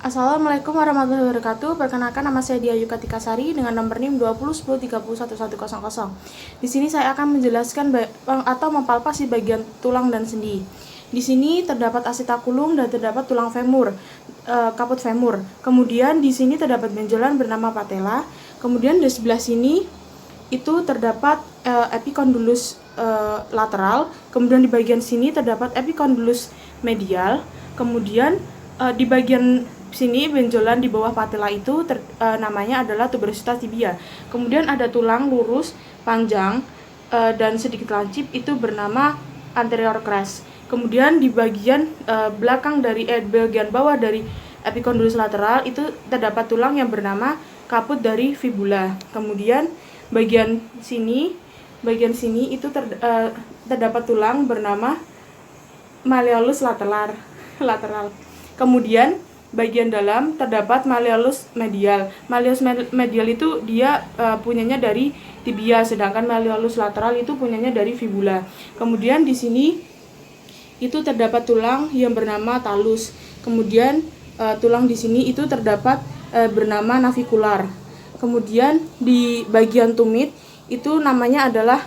Assalamualaikum warahmatullahi wabarakatuh. Perkenalkan, nama saya Dia Yukatika Sari dengan nomor NIM 2010301100. Di sini saya akan menjelaskan atau mempalpasi bagian tulang dan sendi. Di sini terdapat asetakulum dan terdapat tulang femur, kaput femur. Kemudian di sini terdapat benjolan bernama patella. Kemudian di sebelah sini itu terdapat epicondylus lateral. Kemudian di bagian sini terdapat epicondylus medial. Kemudian di bagian sini benjolan di bawah patella itu namanya adalah tuberositas tibia. Kemudian ada tulang lurus panjang dan sedikit lancip, itu bernama anterior crest. Kemudian di bagian belakang dari bagian bawah dari epicondylus lateral itu terdapat tulang yang bernama kaput dari fibula. Kemudian bagian sini itu terdapat tulang bernama malleolus lateral. Kemudian bagian dalam terdapat malleolus medial. Malleolus medial itu dia punyanya dari tibia, sedangkan malleolus lateral itu punyanya dari fibula. Kemudian di sini itu terdapat tulang yang bernama talus. Kemudian tulang di sini itu terdapat bernama navicular. Kemudian di bagian tumit itu namanya adalah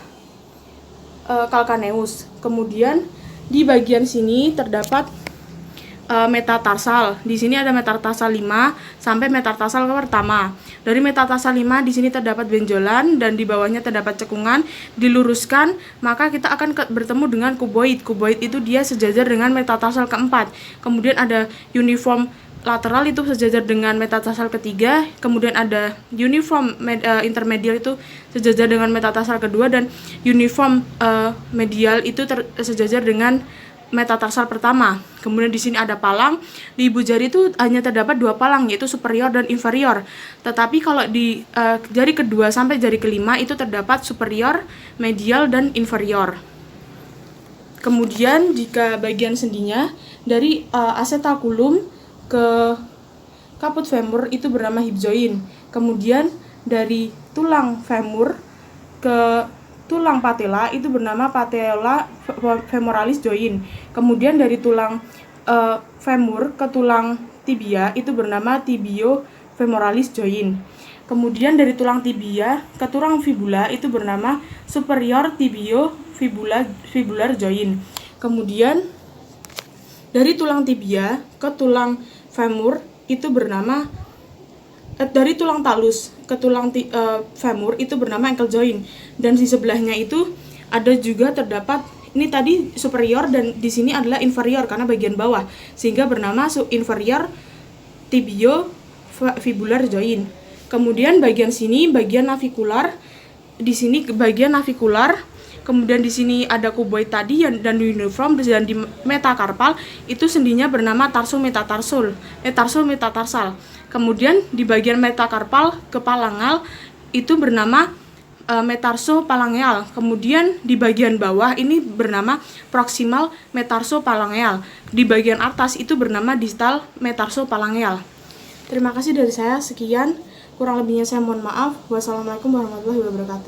calcaneus. Kemudian di bagian sini terdapat metatarsal. Di sini ada metatarsal 5 sampai metatarsal pertama. Dari metatarsal 5 di sini terdapat benjolan dan di bawahnya terdapat cekungan. Diluruskan, maka kita akan bertemu dengan kuboid. Kuboid itu dia sejajar dengan metatarsal keempat. Kemudian ada uniform lateral itu sejajar dengan metatarsal ketiga. Kemudian ada uniform intermedial itu sejajar dengan metatarsal kedua, dan uniform medial itu sejajar dengan metatarsal pertama. Kemudian di sini ada palang. Di ibu jari itu hanya terdapat 2 palang, yaitu superior dan inferior. Tetapi kalau di jari kedua sampai jari kelima itu terdapat superior, medial, dan inferior. Kemudian jika bagian sendinya dari acetaculum ke kaput femur itu bernama hip joint. Kemudian dari tulang femur ke tulang patella itu bernama patella femoralis joint. Kemudian dari tulang femur ke tulang tibia itu bernama tibio femoralis joint. Kemudian dari tulang tibia ke tulang fibula itu bernama superior tibio fibular joint. Kemudian dari tulang tibia ke tulang femur itu bernama dari tulang talus ke tulang femur itu bernama ankle joint. Dan di sebelahnya itu ada juga terdapat, ini tadi superior dan di sini adalah inferior karena bagian bawah, sehingga bernama inferior tibio fibular joint. Kemudian bagian sini bagian navicular, di sini bagian navicular. Kemudian di sini ada kuboid tadi dan uniform, dan di metakarpal itu sendinya bernama tarsometarsal. Kemudian di bagian metakarpal ke palangal itu bernama metarsopalangeal. Kemudian di bagian bawah ini bernama proximal metarsopalangeal. Di bagian atas itu bernama distal metarsopalangeal. Terima kasih dari saya, sekian. Kurang lebihnya saya mohon maaf. Wassalamualaikum warahmatullahi wabarakatuh.